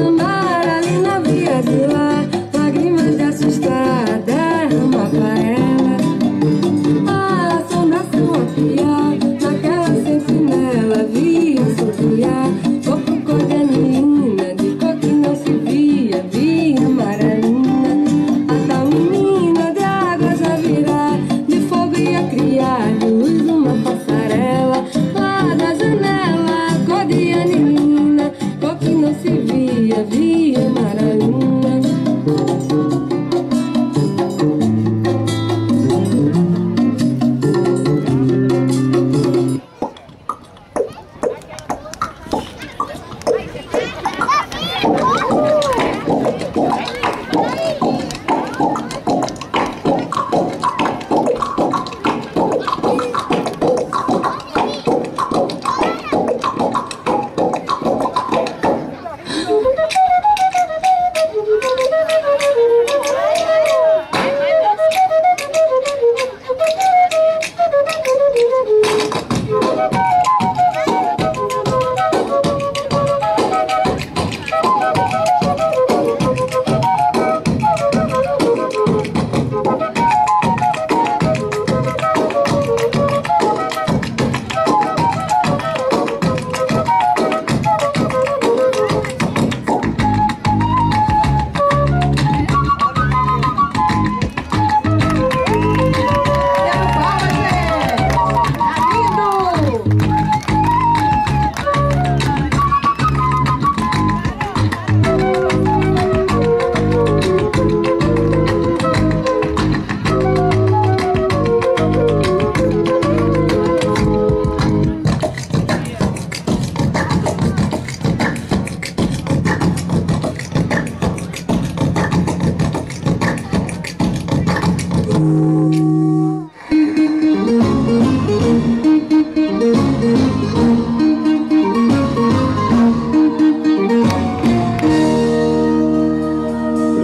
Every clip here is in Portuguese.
Amaralina via de lá, lágrimas de assustar, derrama pra ela a assombração a criar. Naquela sentinela via assobiar, corpo cor de anilina, de cor que não se via, via amaralina. A tal menina de água já virá, de fogo ia criar, de luz uma passarela, lá da janela, cor de anilina, cor que não se via, via amaralina.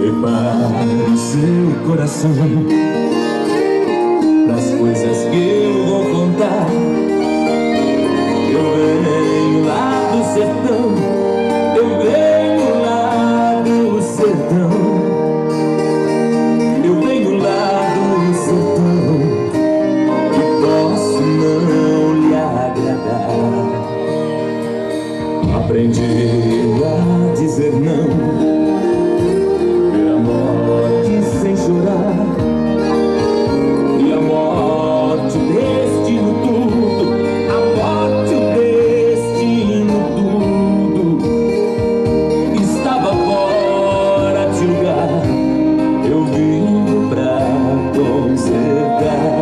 Prepare seu coração pras coisas que eu vou contar. Eu venho lá do sertão, eu venho lá do sertão, eu venho lá do sertão, e posso não lhe agradar. Aprendi a dizer não, sem chorar, e a morte, o destino tudo, a morte, o destino tudo, estava fora de lugar, eu vim pra consertar.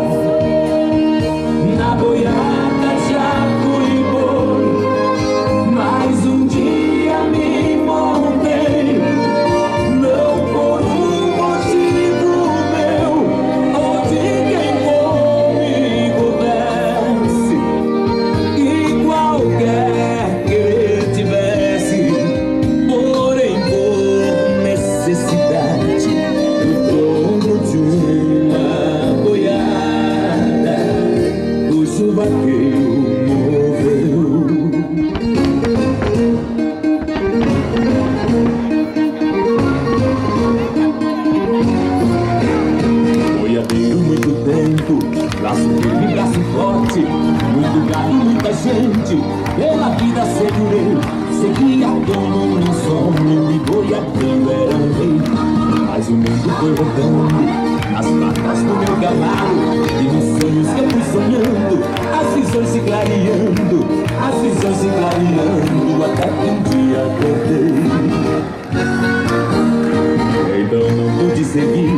Na boiada já fui boi, mas um dia me montei, não por um motivo meu ou de quem comigo desce, e qualquer que ele tivesse, porém por necessidade, o dono de uma boiada, cujo vaqueiro morreu. Boiadeiro muito tempo, braço firme, braço forte, muito gado, muita gente, pela vida segurei, seguia como um sonho, e boiadeiro era um rei. Mas o mundo foi rodando nas patas do meu cavalo, e nos sonhos que eu fui sonhando, as visões se clareando, as visões se clareando, até que um dia acordei. Então não pude seguir,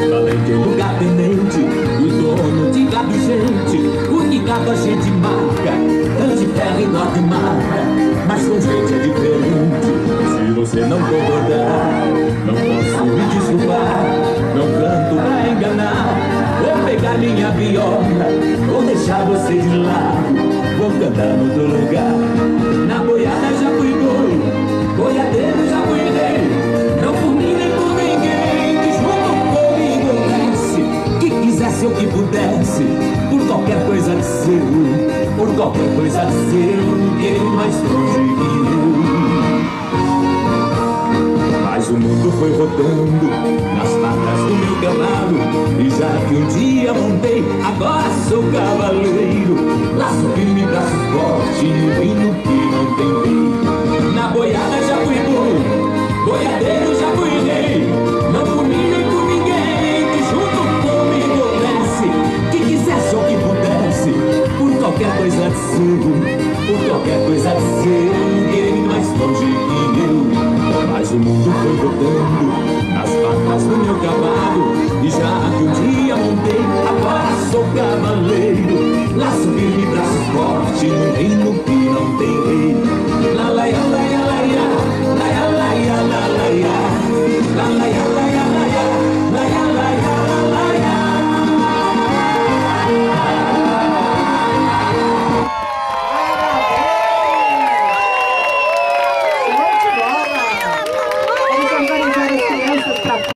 valente lugar tenente, o dono de gado gente, o que gado a gente marca, tanto ferro e norte marca, mas com gente é diferente. Se você não concordar, não posso me desculpar, não canto pra enganar, vou pegar minha viola, vou deixar você de lado, vou cantar no outro lugar. Na boiada já fui boi, boiadeiro já fui rei, foi rodando nas patas do meu cavalo, e já que um dia montei, agora sou cavaleiro. Laço firme, braço forte, no hino que não tem rei. Na boiada já fui bom, boiadeiro já fui rei. Não por mim nem por ninguém, que junto comigo desce. Que quisesse ou que pudesse, por qualquer coisa de ser, por qualquer coisa de ser, ninguém mais longe que eu. Mas o mundo foi rodando nas patas do meu cavalo, e já que um dia montei, agora sou cavaleiro. Laço firme, braço forte, no reino